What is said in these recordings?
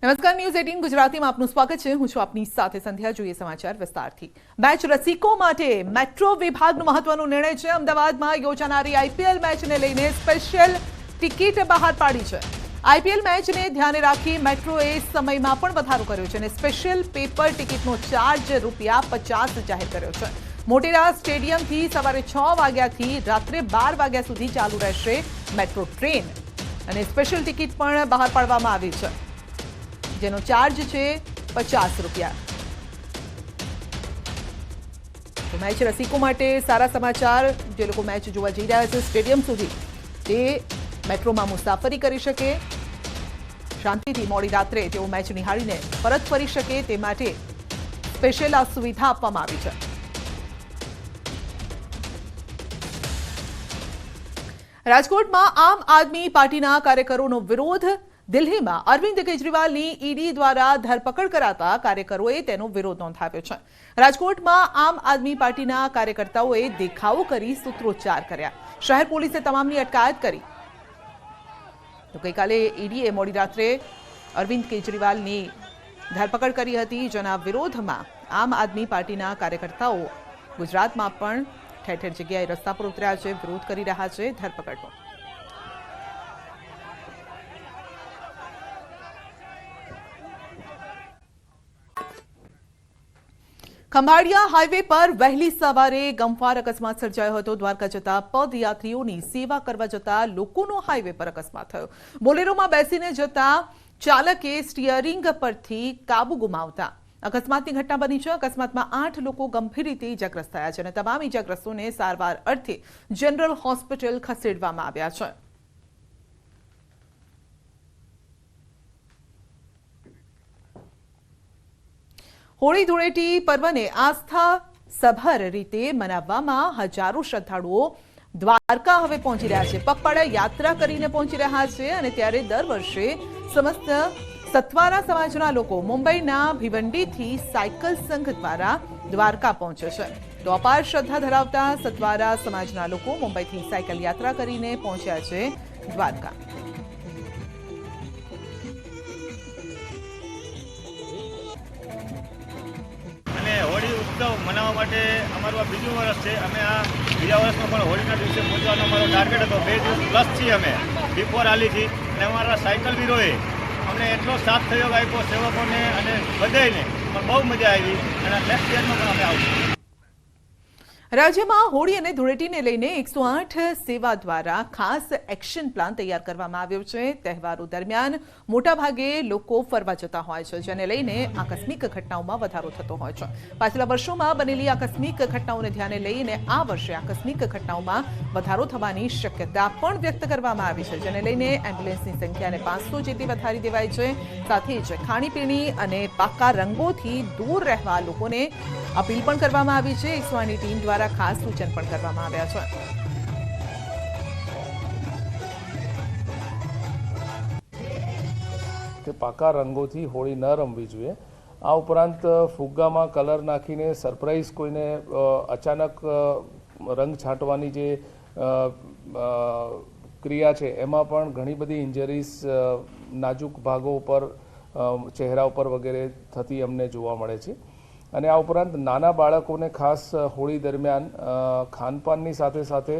નમસ્કાર, ન્યૂઝ 18 ગુજરાતીમાં આપનું સ્વાગત છે। હું છું આપની સાથે સંધ્યા। જોઈએ સમાચાર વિસ્તારથી। મેચ રસિકો માટે મેટ્રો વિભાગનો મહત્વનો નિર્ણય છે। અમદાવાદમાં યોજાનારી આઈપીએલ મેચને લઈને સ્પેશિયલ ટિકિટ બહાર પાડી છે। આઈપીએલ મેચને ધ્યાને રાખી મેટ્રોએ સમયમાં પણ વધારો કર્યો છે અને સ્પેશિયલ પેપર ટિકિટનો ચાર્જ ₹50 જાહેર કર્યો છે। મોટેરા સ્ટેડિયમથી સવારે 6 વાગ્યાથી રાત્રે 12 વાગ્યા સુધી ચાલુ રહેશે મેટ્રો ટ્રેન અને સ્પેશિયલ ટિકિટ પણ બહાર પાડવામાં આવી છે, જેનો ચાર્જ છે ₹50। તો મેચ રસિકો માટે સારા સમાચાર। જે લોકો મેચ જોવા જઈ રહ્યા છે સ્ટેડિયમ સુધી, તે મેટ્રોમાં મુસાફરી કરી શકે, શાંતિથી મોડી રાત્રે તેઓ મેચ નિહાળીને પરત ફરી શકે, તે માટે સ્પેશિયલ આ સુવિધા આપવામાં આવી છે। રાજકોટમાં આમ આદમી પાર્ટીના કાર્યકરોનો વિરોધ। દિલ્હીમાં અરવિંદ કેજરીવાલની ઈડી દ્વારા ધરપકડ કરાતા કાર્યકરોએ તેનો વિરોધ નોંધાવ્યો છે। રાજકોટમાં આમ આદમી પાર્ટીના કાર્યકર્તાઓએ દેખાવો કરી સૂત્રોચ્ચાર કર્યા। શહેર પોલીસે તમામની અટકાયત કરી। તો ગઈકાલે ઈડીએ મોડી રાત્રે અરવિંદ કેજરીવાલની ધરપકડ કરી હતી, જેના વિરોધમાં આમ આદમી પાર્ટીના કાર્યકર્તાઓ ગુજરાતમાં પણ ઠેર ઠેર જગ્યાએ રસ્તા પર ઉતર્યા છે, વિરોધ કરી રહ્યા છે ધરપકડનો। ખંભાળિયા હાઈવે પર વહેલી સવારે ગમખ્વાર અકસ્માત સર્જાયો હતો। દ્વારકા જતા પદયાત્રીઓની સેવા કરવા જતા લોકોનો હાઈવે પર અકસ્માત થયો। બોલેરોમાં બેસીને જતા ચાલકે સ્ટીયરિંગ પરથી કાબુ ગુમાવતા અકસ્માતની ઘટના બની છે। અકસ્માતમાં 8 લોકો ગંભીર રીતે ઇજાગ્રસ્ત થયા છે અને તમામ ઇજાગ્રસ્તોને સારવાર અર્થે જનરલ હોસ્પિટલ ખસેડવામાં આવ્યા છે। હોળી ધૂળેટી પર્વને આસ્થા સભર રીતે મનાવવામાં હજારો શ્રદ્ધાળુઓ દ્વારકા હવે પહોંચી રહ્યા છે। પગપાળા યાત્રા કરીને પહોંચી રહ્યા છે અને ત્યારે દર વર્ષે સમસ્ત સતવારા સમાજના લોકો મુંબઈના ભિવંડીથી સાયકલ સંઘ દ્વારા દ્વારકા પહોંચે છે। તો અપાર શ્રદ્ધા ધરાવતા સતવારા સમાજના લોકો મુંબઈથી સાયકલ યાત્રા કરીને પહોંચ્યા છે દ્વારકા। હોળી ઉત્સવ મનાવવા માટે અમારું આ બીજું વર્ષ છે। અમે આ બીજા વર્ષમાં પણ હોળીના દિવસે પહોંચવાનો અમારો ટાર્ગેટ હતો। 2 દિવસ પ્લસ છીએ અમે બિફોર આલીથી અને અમારા સાયકલ વીરોએ અમને એટલો સાથ સહયોગ આપ્યો, સેવકોને અને બધાને પણ બહુ મજા આવી અને નેક્સ્ટ યરમાં પણ અમે આવશું। રાજ્યમાં હોળી અને ધૂળેટીને લઈને 108 સેવા દ્વારા ખાસ એક્શન પ્લાન તૈયાર કરવામાં આવ્યો છે। તહેવારો દરમિયાન મોટાભાગે લોકો ફરવા જતા હોય છે, જેને લઈને આકસ્મિક ઘટનાઓમાં વધારો થતો હોય છે। પાછલા વર્ષોમાં બનેલી આકસ્મિક ઘટનાઓને ધ્યાને લઈને આ વર્ષે આકસ્મિક ઘટનાઓમાં વધારો થવાની શક્યતા પણ વ્યક્ત કરવામાં આવી છે, જેને લઈને એમ્બ્યુલન્સની સંખ્યાને 500 જેટલી વધારી દેવાઈ છે। સાથે જ ખાણીપીણી અને પાકા રંગોથી દૂર રહેવા લોકોને અપીલ પણ કરવામાં આવી છે। 108ની ટીમ દ્વારા ખાસ સૂચન પણ કરવામાં આવ્યા છે। કે પાકા રંગોથી હોળી ન રમવી જોઈએ। આ ઉપરાંત ફુગ્ગામાં કલર નાખીને સરપ્રાઈઝ કોઈને અચાનક રંગ છાંટવાની જે ક્રિયા છે, એમાં પણ ઘણી બધી ઇન્જરીઝ નાજુક ભાગો ઉપર, ચહેરા ઉપર વગેરે થતી અમને જોવા મળે છે। અને આ ઉપરાંત નાના બાળકોને ખાસ હોળી દરમિયાન ખાનપાનની સાથે સાથે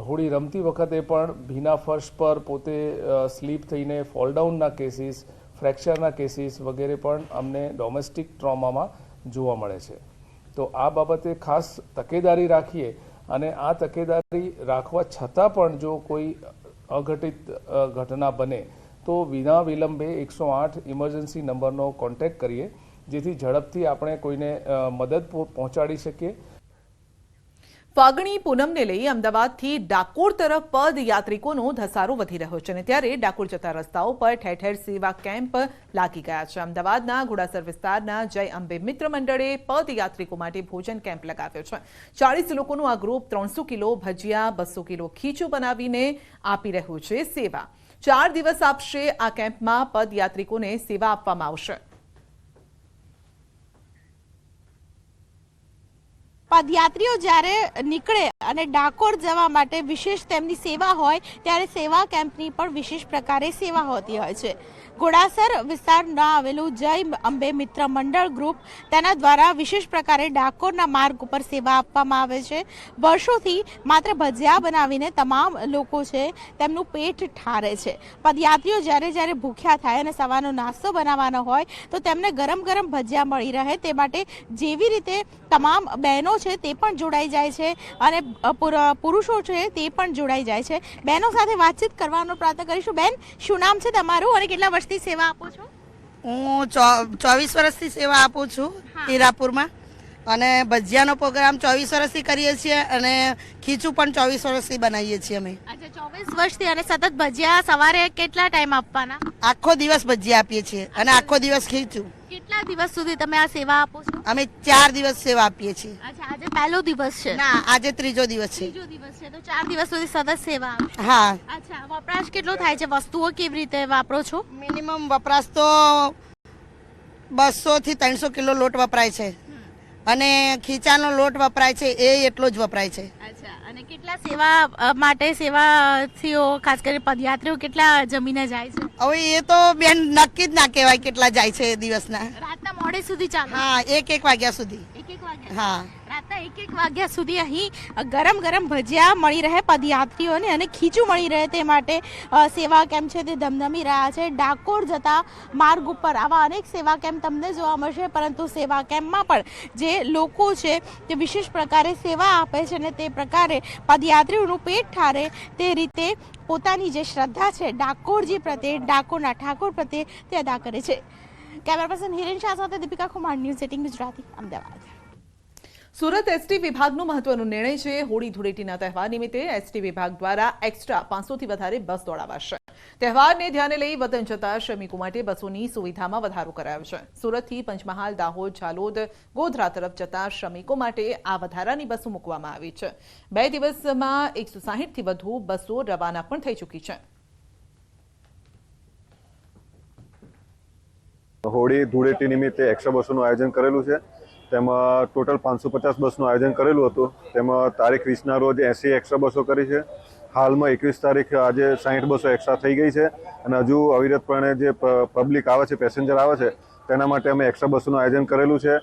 હોળી રમતી વખતે પણ ભીના ફર્શ પર પોતે સ્લીપ થઈને ફોલડાઉનના કેસીસ, ફ્રેક્ચરના કેસીસ વગેરે પણ અમને ડોમેસ્ટિક ટ્રોમામાં જોવા મળે છે। તો આ બાબતે ખાસ તકેદારી રાખીએ અને આ તકેદારી રાખવા છતાં પણ જો કોઈ અઘટિત ઘટના બને તો વિના વિલંબે 108 ઇમરજન્સી નંબરનો કોન્ટેક્ટ કરીએ, જેથી ઝડપથી આપણે કોઈને મદદ પહોંચાડી શકીએ। ફાગણી પૂનમને લઈ અમદાવાદથી ડાકોર તરફ પદયાત્રિકોનો ધસારો વધી રહ્યો છે અને ત્યારે ડાકોર જતા રસ્તાઓ પર ઠેર ઠેર સેવા કેમ્પ લાગી ગયા છે। અમદાવાદના ઘોડાસર વિસ્તારના જય અંબે મિત્ર મંડળે પદયાત્રિકો માટે ભોજન કેમ્પ લગાવ્યો છે। 40 લોકોનું આ ગ્રુપ 300 કિલો ભજીયા, 200 કિલો ખીચું બનાવીને આપી રહ્યું છે સેવા। 4 દિવસ આપશે આ કેમ્પમાં પદયાત્રિકોને સેવા આપવામાં આવશે। પદયાત્રીઓ જ્યારે નીકળે અને ડાકોર જવા માટે વિશેષ તેમની સેવા હોય ત્યારે સેવા કેમ્પની પણ વિશેષ પ્રકારે સેવા હોતી હોય છે। ઘોડાસર વિસ્તારમાં આવેલું જય અંબે મિત્ર મંડળ ગ્રુપ તેના દ્વારા વિશેષ પ્રકારે ડાકોરના માર્ગ ઉપર સેવા આપવામાં આવે છે. વર્ષોથી માત્ર ભજીયા બનાવીને તમામ લોકો છે તેમનું પેટ ઠારે છે. પદયાત્રીઓ જ્યારે જ્યારે ભૂખ્યા થાય અને સવારનો નાસ્તો બનાવવાનો હોય તો તેમને ગરમ ગરમ ભજીયા મળી રહે તે માટે જેવી રીતે તમામ બહેનો છે તે પણ જોડાઈ જાય છે અને પુરુષો છે તે પણ જોડાઈ જાય છે. બહેનો સાથે વાતચીત કરવાનો પ્રયત્ન કરીશું. બેન, શું નામ છે તમારું અને કેટલા વર્ષથી સેવા આપો છો? હું 24 વર્ષથી સેવા આપું છું હીરાપુરમાં અને ભજીયાનો પ્રોગ્રામ 24 વર્ષથી કરીએ છીએ અને ખીચું પણ 24 વર્ષથી બનાવીએ છીએ અમે. અચ્છા, 24 વર્ષથી અને સતત ભજીયા સવારે કેટલા ટાઈમ આપવાના? આખો દિવસ ભજીયા આપીએ છીએ અને આખો દિવસ ખીચું. કેટલા દિવસ સુધી તમે આ સેવા આપો છો? અમે 4 દિવસ સેવા આપીએ છીએ. અચ્છા, આજે પહેલો દિવસ છે? ના, આજે ત્રીજો દિવસ છે. ત્રીજો દિવસ છે તો 4 દિવસ સુધી સતત સેવા આપશો? હા. અચ્છા, વપરાશ કેટલો થાય છે? વસ્તુઓ કેવી રીતે વાપરો છો? મિનિમમ વપરાશ તો 200 થી 300 કિલો લોટ વપરાય છે અને ખીચાનો લોટ વપરાય છે એ એટલો જ વપરાય છે. અચ્છા, અને કેટલા સેવા માટે સેવાથીઓ ખાસ કરીને પદયાત્રીઓ કેટલા જમીને જાય છે? હવે એ તો બેન નક્કી જ ના કહેવાય કેટલા જાય છે દિવસના. રાતના મોડે સુધી ચાલે? હા, 1 વાગ્યા સુધી. 1 વાગ્યા? હા, રાતના 1 વાગ્યા સુધી અહીં ગરમ ગરમ ભજીયા મળી રહે પદયાત્રીઓને અને ખીચું મળી રહે તે માટે સેવા કેમ્પ છે તે ધમધમી રહ્યા છે. ડાકોર જતા માર્ગ ઉપર આવા અનેક સેવા કેમ્પ તમને જોવા મળશે, પરંતુ સેવા કેમ્પમાં પણ જે લોકો છે તે વિશેષ પ્રકારે સેવા આપે છે અને તે પ્રકારે પદયાત્રીઓનું પેટ ઠારે તે રીતે પોતાની જે શ્રદ્ધા છે ડાકોરજી પ્રત્યે, ડાકોરના ઠાકોર પ્રત્યે તે અદા કરે છે. કેમેરા પર્સન હિરેન શાહ સાથે દીપિકા કુમાર, ન્યૂઝ 18 ગુજરાતી, અમદાવાદ. સુરત એસટી વિભાગનો મહત્વનો નિર્ણય છે. હોળી ધૂળેટીના તહેવાર નિમિત્તે એસટી વિભાગ દ્વારા એક્સ્ટ્રા 500 થી વધારે બસ દોડાવાશે. તહેવારને ધ્યાને લઈ વતન જતા શ્રમિકો માટે બસોની સુવિધામાં વધારો કરાયો છે. સુરતથી પંચમહાલ, દાહોદ, ઝાલોદ, ગોધરા તરફ જતા શ્રમિકો માટે આ વધારાની બસો મૂકવામાં આવી છે. 2 દિવસમાં 160 થી વધુ બસો રવાના પણ થઈ ચૂકી છે. હોળી ધૂળેટી નિમિત્તે એક્સ્ટ્રા બસોનું આયોજન કરેલું છે. તેમાં ટોટલ 550 બસનું આયોજન કરેલું હતું. તેમાં તારીખ 20ના રોજ 80 એક્સ્ટ્રા બસો કરી છે. હાલમાં 21 તારીખ આજે 60 બસો એક્સ્ટ્રા થઈ ગઈ છે અને હજુ અવિરતપણે જે પબ્લિક આવે છે, પેસેન્જર આવે છે, તેના માટે અમે એક્સ્ટ્રા બસોનું આયોજન કરેલું છે.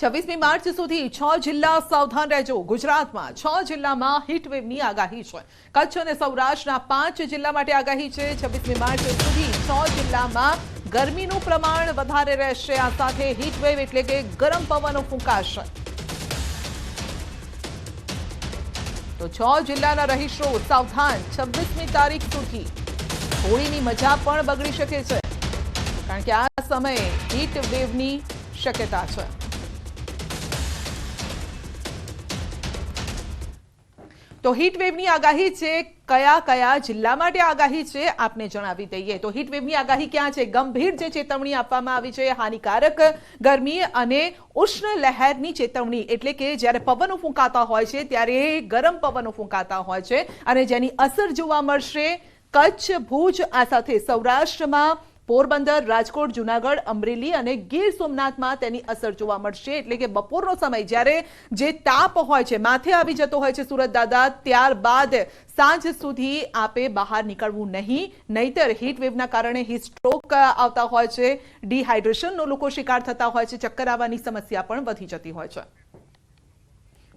26મી માર્ચ સુધી 6 જિલ્લા સાવધાન રહેજો. ગુજરાતમાં 6 જિલ્લામાં હીટવેવની આગાહી છે. કચ્છ અને સૌરાષ્ટ્રના 5 જિલ્લા માટે આગાહી છે. 26મી માર્ચ સુધી 6 જિલ્લામાં ગરમીનું પ્રમાણ વધારે રહેશે. આ સાથે હીટવેવ એટલે કે ગરમ પવનો ફૂંકાશે. તો 6 જિલ્લાના રહીશો સાવધાન. 26મી તારીખ સુધી હોળીની મજા પણ બગડી શકે છે, કારણ કે આ સમયે હીટવેવની શક્યતા છે. તો હીટવેવની આગાહી છે. કયા કયા જિલ્લા માટે આગાહી છે આપને જણાવી દઈએ. તો હીટવેવની આગાહી ક્યાં છે? ગંભીર જે ચેતવણી આપવામાં આવી છે, હાનિકારક ગરમી અને ઉષ્ણ લહેરની ચેતવણી, એટલે કે જ્યારે પવનો ફૂંકાતા હોય છે ત્યારે ગરમ પવનો ફૂંકાતા હોય છે અને જેની અસર જોવા મળશે કચ્છ, ભુજ, આ સાથે સૌરાષ્ટ્રમાં પોરબંદર, રાજકોટ, જુનાગઢ, અમરેલી અને ગીર સોમનાથમાં તેની અસર જોવા મળશે. એટલે કે બપોરનો સમય જ્યારે જે તાપ હોય છે માથે આવી જતો હોય છે સુરત દાદા, ત્યારબાદ સાંજ સુધી આપે બહાર નીકળવું નહીં, નહીતર હીટવેવના કારણે હીટસ્ટ્રોક આવતા હોય છે, ડિહાઇડ્રેશનનો લોકો શિકાર થતા હોય છે, ચક્કર આવવાની સમસ્યા પણ વધી જતી હોય છે.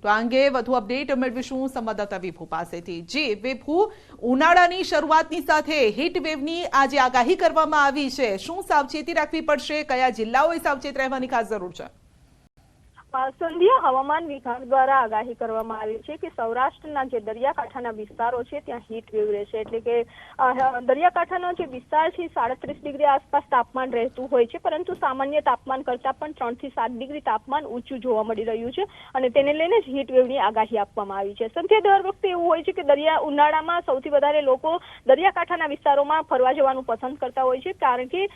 તો આ અંગે વધુ અપડેટ મેળવીશું સંવાદદાતા વિભુ પાસેથી. જી વિભુ, ઉનાળાની શરૂઆતની સાથે હીટવેવની આ જે આગાહી કરવામાં આવી છે, શું સાવચેતી રાખવી પડશે? કયા જિલ્લાઓએ સાવચેત રહેવાની ખાસ જરૂર છે? સંધ્યા હવામાન વિભાગ દ્વારા આગાહી કરવામાં આવી છે કે સૌરાષ્ટ્રના જે દરિયાકાંઠાના વિસ્તારો છે ત્યાં હીટ વેવ રહેશે. એટલે કે દરિયાકાંઠાનો જે વિસ્તાર છે 37 ડિગ્રી આસપાસ તાપમાન રહેતું હોય છે, પરંતુ સામાન્ય તાપમાન કરતા પણ 3 થી 7 ડિગ્રી તાપમાન ઊંચું જોવા મળી રહ્યું છે અને તેને લઈને જ હીટ વેવની આગાહી આપવામાં આવી છે. સંધ્યા, દર વખતે એવું હોય છે કે ઉનાળામાં સૌથી વધારે લોકો દરિયાકાંઠાના વિસ્તારોમાં ફરવા જવાનું પસંદ કરતા હોય છે, કારણ કે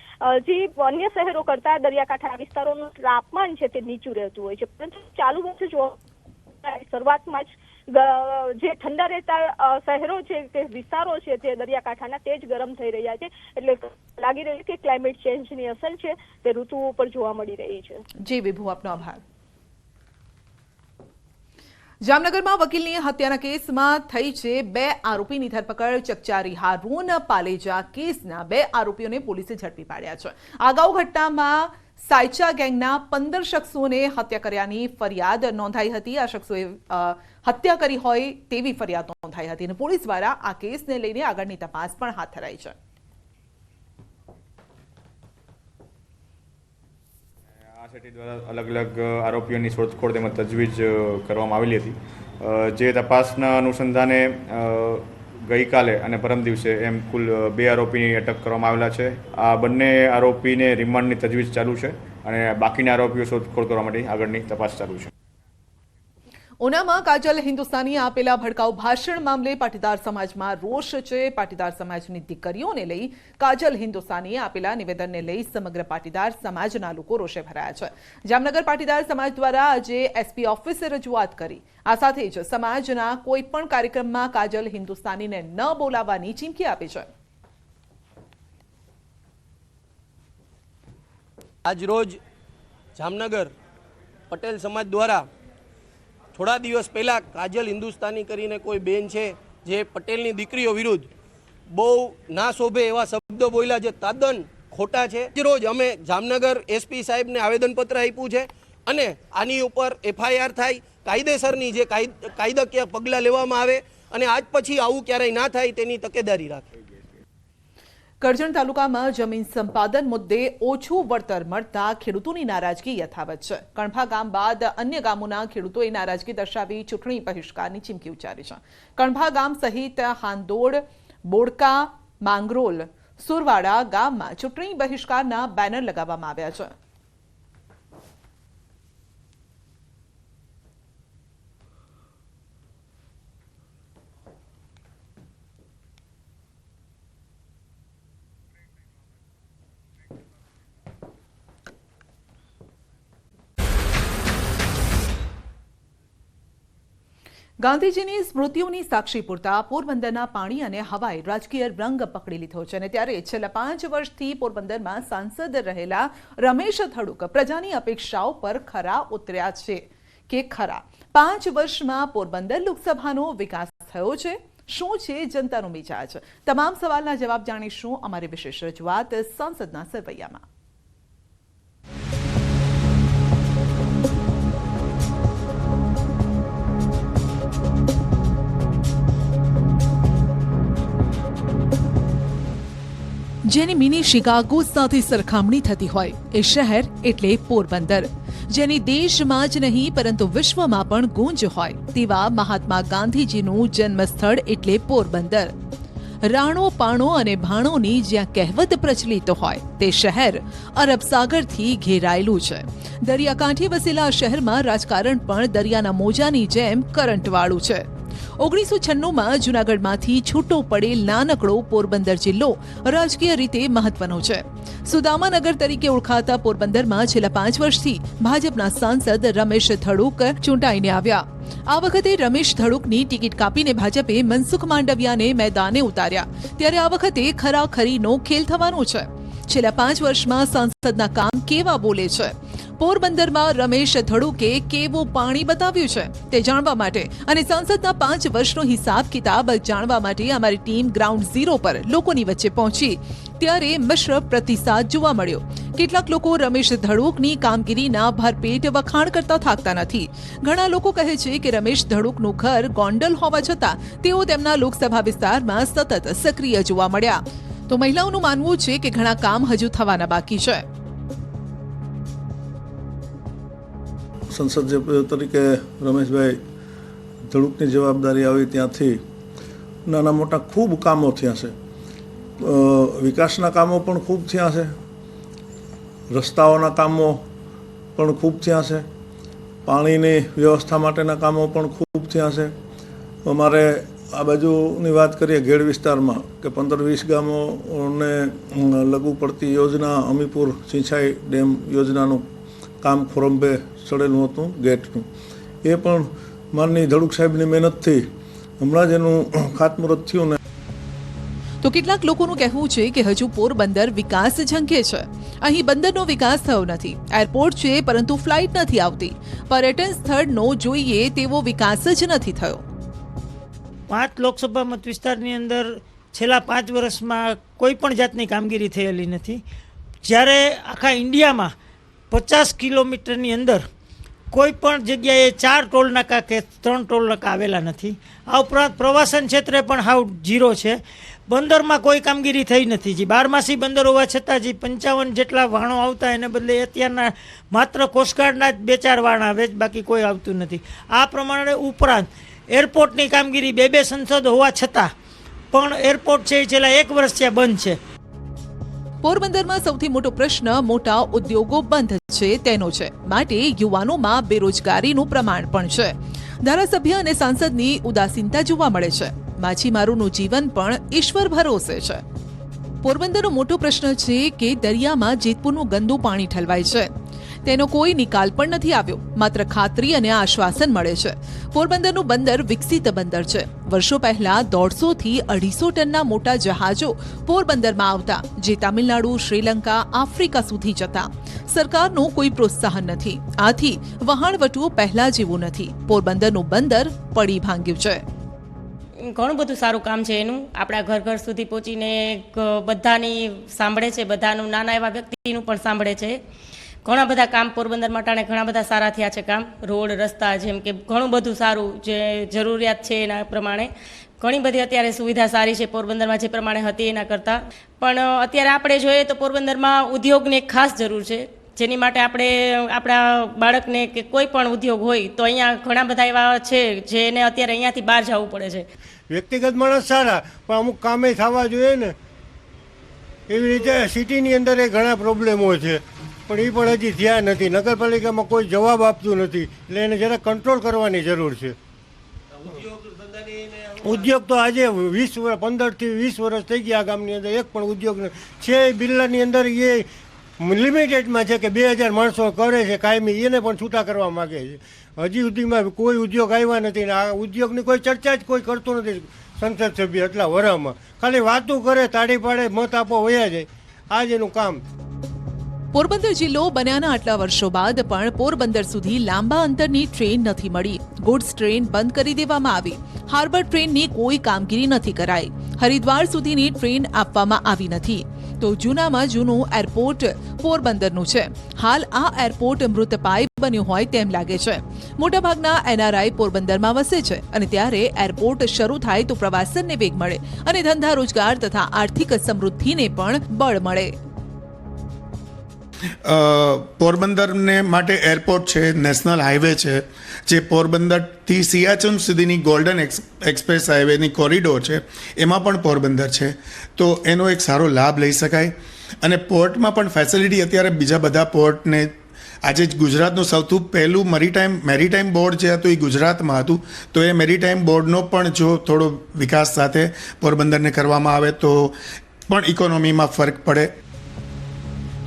જે અન્ય શહેરો કરતા દરિયાકાંઠાના વિસ્તારોનું તાપમાન છે તે નીચું રહેતું હોય છે. પરંતુ ચાલુ વર્ષે જોવા શરૂઆતમાં જ જે ઠંડા રહેતા શહેરો છે, તે વિસ્તારો છે, તે દરિયાકાંઠાના તે જ ગરમ થઈ રહ્યા છે. એટલે લાગી રહ્યું કે ક્લાઇમેટ ચેન્જની અસર છે તે ઋતુઓ પર જોવા મળી રહી છે. જી વિભુ, આપનો આભાર. જામનગરમાં વકીલની હત્યાના કેસમાં થઈ છે 2 આરોપીની ધરપકડ. ચકચારી હારૂન પાલેજા કેસના 2 આરોપીઓને પોલીસે ઝડપી પાડ્યા છે. અગાઉ ઘટનામાં સાયચા ગેંગના 15 શખ્સોને હત્યા કર્યાની ફરિયાદ નોંધાઈ હતી. આ શખ્સોએ હત્યા કરી હોય તેવી ફરિયાદ નોંધાઈ હતી અને પોલીસ દ્વારા આ કેસને લઈને આગળની તપાસ પણ હાથ ધરાઈ છે. સિટી દ્વારા અલગ અલગ આરોપીઓની શોધખોળ તેમજ તજવીજ કરવામાં આવેલી હતી, જે તપાસના અનુસંધાને ગઈકાલે અને પરમ દિવસે એમ કુલ 2 આરોપીની અટક કરવામાં આવેલા છે. આ બંને આરોપીને રિમાન્ડની તજવીજ ચાલુ છે અને બાકીના આરોપીઓ શોધખોળ કરવા માટે આગળની તપાસ ચાલુ છે. ઉનામાં કાજલ હિન્દુસ્તાનીએ આપેલા ભડકાઉ ભાષણ મામલે પાટીદાર સમાજમાં રોષ છે. પાટીદાર સમાજની દીકરીઓને લઈ કાજલ હિન્દુસ્તાનીએ આપેલા નિવેદનને લઈ સમગ્ર પાટીદાર સમાજના લોકો રોષે ભરાયા છે. જામનગર પાટીદાર સમાજ દ્વારા આજે એસપી ઓફિસે રજૂઆત કરી. આ સાથે જ સમાજના કોઈ પણ કાર્યક્રમમાં કાજલ હિન્દુસ્તાનીને ન બોલાવવાની ચીમકી આપી છે. આજરોજ જામનગર પટેલ સમાજ દ્વારા થોડા દિવસ પહેલાં કાજલ હિન્દુસ્તાની કરીને કોઈ બેન છે જે પટેલની દીકરીઓ વિરુદ્ધ બહુ ના શોભે એવા શબ્દો બોલ્યા, જે તદ્દન ખોટા છે. રોજ અમે જામનગર એસપી સાહેબને આવેદનપત્ર આપ્યું છે અને આની ઉપર એફઆઈઆર થાય, કાયદેસરની જે કાયદાકીય પગલાં લેવામાં આવે અને આજ પછી આવું ક્યારેય ના થાય તેની તકેદારી રાખે. કરજણ તાલુકામાં જમીન સંપાદન મુદ્દે ઓછું વળતર મળતા ખેડૂતોની નારાજગી યથાવત છે. કણભા ગામ બાદ અન્ય ગામોના ખેડૂતોએ નારાજગી દર્શાવી ચૂંટણી બહિષ્કારની ચીમકી ઉચ્ચારી છે. કણભા ગામ સહિત હાંદોડ, બોડકા, માંગરોલ, સુરવાડા ગામમાં ચૂંટણી બહિષ્કારના બેનર લગાવવામાં આવ્યા છે. ગાંધીજીની સ્મૃતિઓની સાક્ષી પૂરતા પોરબંદરના પાણી અને હવાએ રાજકીય રંગ પકડી લીધો છે અને ત્યારે છેલ્લા 5 વર્ષથી પોરબંદરમાં સાંસદ રહેલા રમેશ ધડુક પ્રજાની અપેક્ષાઓ પર ખરા ઉતર્યા છે કે ખરા. 5 વર્ષમાં પોરબંદર લોકસભાનો વિકાસ થયો છે? શું છે જનતાનો મિજાજ? તમામ સવાલના જવાબ જાણીશું અમારી વિશેષ રજૂઆત સંસદના સરવૈયામાં. જેની મિની શિકાગો સાથે સરખામણી થતી હોય એ શહેર એટલે પોરબંદર, જેની દેશમાં જ નહીં પરંતુ વિશ્વમાં પણ ગૂંજ હોય તેવા મહાત્મા ગાંધીજીનું જન્મસ્થળ એટલે પોરબંદર. રાણો પાણો અને ભાણોની જ્યાં કહેવત પ્રચલિત હોય તે શહેર અરબ સાગરથી ઘેરાયેલું છે. દરિયાકાંઠે વસેલા શહેરમાં રાજકારણ પણ દરિયાના મોજાની જેમ કરંટવાળું છે. 1996માં જૂનાગઢમાંથી છૂટો પડેલ નાનકડો પોરબંદર જિલ્લો રાજકીય રીતે મહત્વનો છે. સુદામાનગર તરીકે ઓળખાતા પોરબંદરમાં છેલ્લા 5 વર્ષથી ભાજપના સાંસદ રમેશ ધડુક ચૂંટાઈને આવ્યા. આ વખતે રમેશ ધડુકની ટિકિટ કાપીને ભાજપે મનસુખ માંડવિયાને મેદાને ઉતાર્યા. ત્યારે આ વખતે ખરાખરીનો ખેલ થવાનો છે. છેલ્લા 5 વર્ષમાં સાંસદના કામ કેવા બોલે છે, પોરબંદરમાં રમેશ ધડુકે કેવું પાણી બતાવ્યું છે તે જાણવા માટે અને સંસદના 5 વર્ષનો હિસાબ કિતાબ જાણવા માટે અમારી ટીમ ગ્રાઉન્ડ ઝીરો પર લોકોની વચ્ચે પહોંચી. ત્યારે મિશ્ર પ્રતિસાદ જોવા મળ્યો. કેટલાક લોકો રમેશ ધડુકની કામગીરીના ભરપેટ વખાણ કરતા થાકતા નથી. ઘણા લોકો કહે છે કે રમેશ ધડુકનું ઘર ગોંડલ હોવા છતાં તેઓ તેમના લોકસભા વિસ્તારમાં સતત સક્રિય જોવા મળ્યા. તો મહિલાઓનું માનવું છે કે ઘણા કામ હજુ થવાના બાકી છે. સંસદ તરીકે રમેશભાઈ ધડુકની જવાબદારી આવી ત્યાંથી નાના મોટા ખૂબ કામો થયા છે. વિકાસના કામો પણ ખૂબ થયા છે, રસ્તાઓના કામો પણ ખૂબ થયા છે, પાણીની વ્યવસ્થા માટેના કામો પણ ખૂબ થયા છે. અમારે આ બાજુની વાત કરીએ ઘેડ વિસ્તારમાં કે 15-20 ગામોને લઘુ પડતી યોજના અમીપુર સિંચાઈ ડેમ યોજનાનું કામ ખોરંભે ચડેલું હતું ગેટનું, એ પણ માનની ધડુક સાહેબની મહેનતથી હમણાં જ એનું ખાતમુહૂર્ત થયું ને. તો કેટલાક લોકોનું કહેવું છે કે હજુ પોરબંદર વિકાસ ઝંખે છે. અહીં બંદરનો વિકાસ થયો નથી. એરપોર્ટ છે પરંતુ ફ્લાઇટ નથી આવતી. પર્યટન સ્થળનો જોઈએ તેવો વિકાસ જ નથી થયો. 5 લોકસભા મત વિસ્તારની અંદર છેલ્લા 5 વર્ષમાં કોઈ પણ જાતની કામગીરી થયેલી નથી. જ્યારે આખા ઇન્ડિયામાં 50 કિલોમીટરની અંદર કોઈ પણ જગ્યાએ 4 ટોલ નાકા કે 3 ટોલ નાકા આવેલા નથી. આ ઉપરાંત પ્રવાસન ક્ષેત્રે પણ હાવ ઝીરો છે. બંદરમાં કોઈ કામગીરી થઈ નથી. જે 12માસી બંદર હોવા છતાં જે 55 જેટલા વાહનો આવતા એને બદલે અત્યારના માત્ર કોસ્ટગાર્ડના જ 2-4 વાહન આવે જ, બાકી કોઈ આવતું નથી. આ પ્રમાણે ઉપરાંત એરપોર્ટની કામગીરી 2 સંસદ હોવા છતાં પણ એરપોર્ટ છે એ છેલ્લા 1 વર્ષથી બંધ છે. પોરબંદરમાં સૌથી મોટો પ્રશ્ન મોટા ઉદ્યોગો બંધ છે તેનો છે. માટે યુવાનોમાં બેરોજગારીનું પ્રમાણ પણ છે. ધારાસભ્ય અને સાંસદની ઉદાસીનતા જોવા મળે છે. માછીમારોનું જીવન પણ ઈશ્વર ભરોસે છે. પોરબંદરનો મોટો પ્રશ્ન છે કે દરિયામાં જેતપુરનું ગંદુ પાણી ઠલવાય છે. તેનો કોઈ નિકાલ પણ નથી આવ્યો. માત્ર ખાતરી અને આશ્વાસન મળે છે. પોરબંદરનું બંદર વિકસિત બંદર છે. વર્ષો પહેલા 150 થી 250 ટનના મોટા જહાજો પોરબંદરમાં આવતા, જે તામિલનાડુ, શ્રીલંકા, આફ્રિકા સુધી જતા. સરકારનું કોઈ પ્રોત્સાહન નથી. આથી વહાણવટું પહેલા જેવું નથી. પોરબંદરનું બંદર પડી ભાંગ્યું છે. ઘણું બધું સારું કામ છે એનું. આપણા ઘર ઘર સુધી પહોંચીને બધાની સાંભળે છે, બધાનું નાના એવા વ્યક્તિનું પણ સાંભળે છે. ઘણા બધા કામ પોરબંદર માટાણે ઘણા બધા સારા થયા છે. કામ રોડ, રસ્તા, જેમ કે ઘણું બધું સારું જે જરૂરિયાત છે એના પ્રમાણે ઘણી બધી અત્યારે સુવિધા સારી છે પોરબંદરમાં જે પ્રમાણે હતી એના કરતાં. પણ અત્યારે આપણે જોઈએ તો પોરબંદરમાં ઉદ્યોગની એક ખાસ જરૂર છે, જેની માટે આપણે આપણા બાળકને કે કોઈ પણ ઉદ્યોગ હોય તો અહીંયા ઘણા બધા એવા છે જેને અત્યારે અહીંયાથી બહાર જવું પડે છે. વ્યક્તિગત માણસ સારા, પણ અમુક કામે થવા જોઈએ ને. એવી રીતે સિટીની અંદર એ ઘણા પ્રોબ્લેમો છે, પણ એ પણ હજી થયા નથી. નગરપાલિકામાં કોઈ જવાબ આપતું નથી, એટલે એને જરા કંટ્રોલ કરવાની જરૂર છે. ઉદ્યોગ તો આજે 15 થી 20 વર્ષ થઈ ગયા ગામની અંદર એક પણ ઉદ્યોગ છે. બિરલાની અંદર એ લિમિટેડમાં છે કે 2000 માણસો કરે છે કાયમી, એને પણ છૂટા કરવા માગે છે. હજી સુધીમાં કોઈ ઉદ્યોગ આવ્યા નથી ને આ ઉદ્યોગની કોઈ ચર્ચા જ કોઈ કરતું નથી. સંસદ સભ્ય એટલા વરામાં ખાલી વાતું કરે, તાળી પાડે, મત આપો, વયા જાય. આ જ એનું કામ. પોરબંદર જિલ્લો બન્યાના આટલા વર્ષો બાદ પણ પોરબંદર સુધી લાંબા અંતરની ટ્રેન નથી મળી. ગુડ્સ ટ્રેન બંધ કરી દેવામાં આવી. હાર્બર ટ્રેનની કોઈ કામગીરી નથી કરાઈ. હરિદ્વાર સુધીની ટ્રેન આપવામાં આવી નથી. તો જૂનામાં જૂનું એરપોર્ટ પોરબંદરનું છે. હાલ આ એરપોર્ટ મૃતપાય બન્યું હોય તેમ લાગે છે. મોટાભાગના NRI પોરબંદરમાં વસે છે અને ત્યારે એરપોર્ટ શરૂ થાય તો પ્રવાસનને વેગ મળે અને ધંધા રોજગાર તથા આર્થિક સમૃદ્ધિને પણ બળ મળે. પોરબંદરને માટે એરપોર્ટ છે, નેશનલ હાઈવે છે, જે પોરબંદરથી સિયાચીન સુધીની ગોલ્ડન એક્સપ્રેસ હાઈવેની કોરિડોર છે, એમાં પણ પોરબંદર છે. તો એનો એક સારો લાભ લઈ શકાય. અને પોર્ટમાં પણ ફેસિલિટી અત્યારે બીજા બધા પોર્ટને આજે ગુજરાતનું સૌથી પહેલું મેરીટાઈમ બોર્ડ જે હતું એ ગુજરાતમાં હતું. તો એ મેરીટાઈમ બોર્ડનો પણ જો થોડો વિકાસ સાથે પોરબંદરને કરવામાં આવે તો પણ ઇકોનોમીમાં ફરક પડે.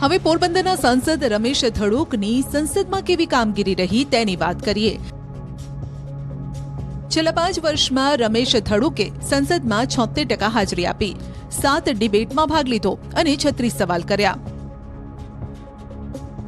હવે પોરબંદરના સાંસદ રમેશ ધડુકની સંસદમાં કેવી કામગીરી રહી તેની વાત કરીએ. છેલ્લા 5 વર્ષમાં રમેશ ધડુકે સંસદમાં 76% હાજરી આપી, 7 ડિબેટમાં ભાગ લીધો અને 36 સવાલ કર્યા.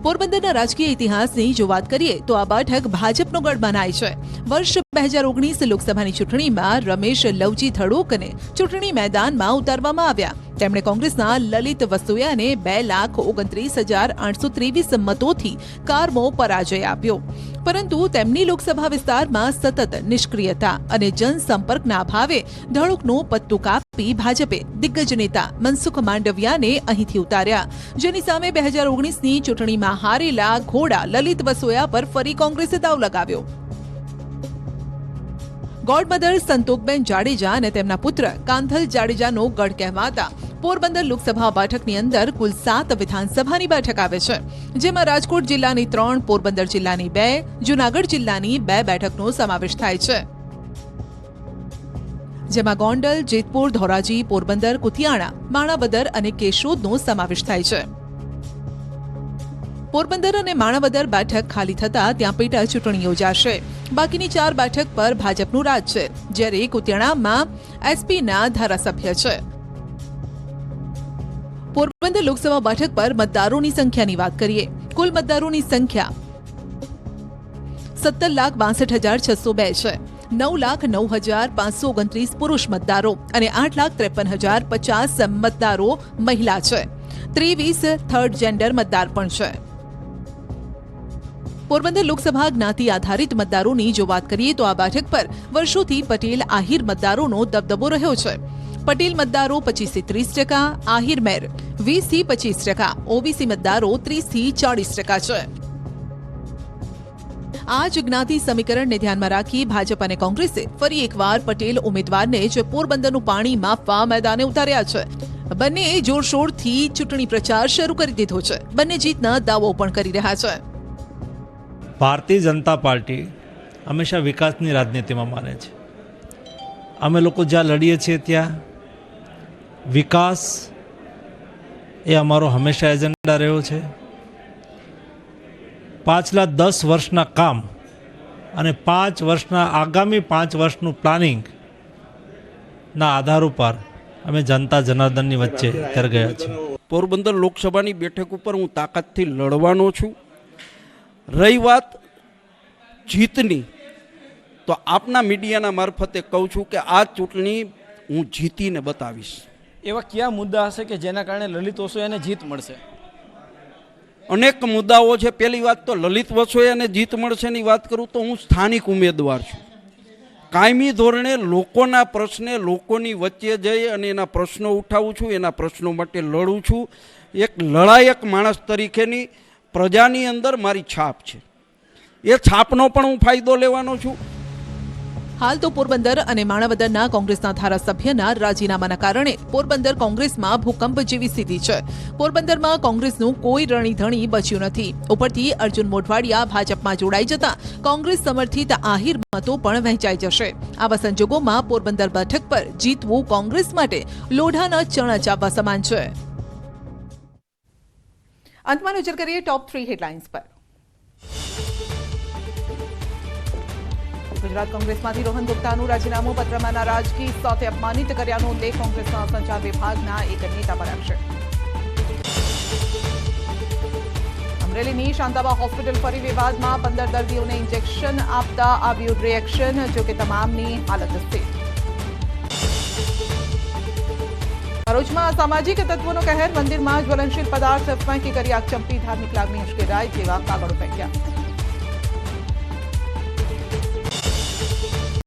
પોરબંદરના રાજકીય ઇતિહાસની જો વાત કરીએ તો આ બેઠક ભાજપનો ગઢ મનાય છે. વર્ષ 2019 લોકસભાની ચૂંટણીમાં રમેશ લવજી ધડુકને ચૂંટણી મેદાનમાં ઉતારવામાં આવ્યા. તેમણે કોંગ્રેસના લલિત વસોયાને 2,29,823 મતોથી કારમો પરાજય આપ્યો. પરંતુ તેમની લોકસભા વિસ્તારમાં સતત નિષ્ક્રિયતા અને જનસંપર્કના અભાવે ધડુકનું પત્તું કાપી ભાજપે દિગ્ગજ નેતા મનસુખ માંડવિયાને અહીંથી ઉતાર્યા. જેની સામે 2019ની ચૂંટણીમાં હારેલા ઘોડા લલિત વસોયા પર ફરી કોંગ્રેસે દાવ લગાવ્યો. ગોડમધર સંતોકબેન જાડેજા અને તેમના પુત્ર કાંથલ જાડેજાનો ગઢ કહેવાતા પોરબંદર લોકસભા બેઠકની અંદર કુલ 7 વિધાનસભાની બેઠક આવે છે, જેમાં રાજકોટ જિલ્લાની 3, પોરબંદર જિલ્લાની 2, જૂનાગઢ જિલ્લાની 2 બેઠકનો સમાવેશ થાય છે. જેમાં ગોંડલ, જેતપુર, ધોરાજી, પોરબંદર, કુતિયાણા, માણાવદર અને કેશોદનો સમાવેશ થાય છે. પોરબંદર અને માણાવદર બેઠક ખાલી થતા ત્યાં પેટા ચૂંટણી યોજાશે. બાકીની 4 બેઠક પર ભાજપનું રાજ છે, જ્યારે કુતિયાણામાં SPના ધારાસભ્ય છે. પોરબંદર લોકસભા બેઠક પર મતદારોની સંખ્યાની વાત કરીએ. કુલ મતદારોની સંખ્યા 17,62,602 છે. 9,09,529 પુરુષ મતદારો અને 8,53,050 મતદારો મહિલા છે. 23 થર્ડ જેન્ડર મતદાર પણ છે. પોરબંદર લોકસભા જ્ઞાતિ આધારિત મતદારોની જો વાત કરીએ તો આ બેઠક પર વર્ષોથી પટેલ આહિર મતદારોનો દબદબો રહ્યો છે. પટેલ મતદારો 25 થી 30%, આહિર મેર 20 થી 25%, ઓબીસી મતદારો 30 થી 40% છે. આ જ જ્ઞાતિ સમીકરણને ધ્યાનમાં રાખી ભાજપ અને કોંગ્રેસે ફરી એકવાર પટેલ ઉમેદવારને જ પોરબંદરનું પાણી માપવા મેદાને ઉતાર્યા છે. બંનેએ જોરશોરથી ચૂંટણી પ્રચાર શરૂ કરી દીધો છે. બંને જીતના દાવો પણ કરી રહ્યા છે. ભારતીય જનતા પાર્ટી હંમેશા વિકાસની રાજનીતિમાં માને છે. અમે લોકો જ્યાં લડીએ છીએ ત્યાં વિકાસ એ અમારો હંમેશા એજન્ડા રહ્યો છે. પાછલા 10 વર્ષના કામ અને 5 વર્ષના આગામી 5 વર્ષનું પ્લાનિંગના આધાર ઉપર અમે જનતા જનાર્દનની વચ્ચે તર ગયા છીએ. પોરબંદર લોકસભાની બેઠક ઉપર હું તાકાતથી લડવાનો છું. રહી વાત જીતની, તો આપના મીડિયાના મારફતે કહું છું કે આ ચૂંટણી હું જીતીને બતાવીશ. એવા કયા મુદ્દા હશે કે જેના કારણે લલિત વસોયાને જીત મળશે? અનેક મુદ્દાઓ છે. પહેલી વાત તો લલિત વસોયાને જીત મળશે ની વાત કરું તો હું સ્થાનિક ઉમેદવાર છું. કાયમી ધોરણે લોકોના પ્રશ્ને લોકોની વચ્ચે જઈ અને એના પ્રશ્નો ઉઠાવું છું, એના પ્રશ્નો માટે લડું છું. એક લડાયક માણસ તરીકેની પ્રજાની અંદર મારી છાપ છે. એ છાપનો પણ હું ફાયદો લેવાનો છું. હાલ તો પોરબંદર અને માણાવદરના કોંગ્રેસના ધારાસભ્યના રાજીનામાના કારણે પોરબંદર કોંગ્રેસમાં ભૂકંપ જેવી સ્થિતિ છે. પોરબંદરમાં કોંગ્રેસનું કોઈ રણીધણી બચ્યું નથી. ઉપરથી અર્જુન મોઢવાડિયા ભાજપમાં જોડાઈ જતા કોંગ્રેસ સમર્થિત આહિર મતો પણ વહેંચાઈ જશે. આવા સંજોગોમાં પોરબંદર બેઠક પર જીતવું કોંગ્રેસ માટે લોઢાના ચણા ચાવવા સમાન છે. અંતમાં નજર કરીએ ટોપ 3 હેડલાઇન્સ પર. ગુજરાત કોંગ્રેસમાંથી રોહન ગુપ્તાનું રાજીનામું, પત્રમાં નારાજગી સાથે અપમાનિત કર્યાનો ઉલ્લેખ કોંગ્રેસના સંચાર વિભાગના એક નેતા પર આક્ષેપ. અમરેલીની શાંતાબા હોસ્પિટલ ફરી વિવાદમાં, 15 દર્દીઓને ઇન્જેક્શન આપતા આવ્યું રિએક્શન, જોકે તમામની હાલત સ્થિર. ભરૂચમાં અસામાજિક તત્વોનો કહેર, મંદિરમાં જ્વલનશીલ પદાર્થ ફેંકી કરી આગચંપી, ધાર્મિક લાગણી ઉશ્કેરાય તેવા કાગળો ફેંક્યા.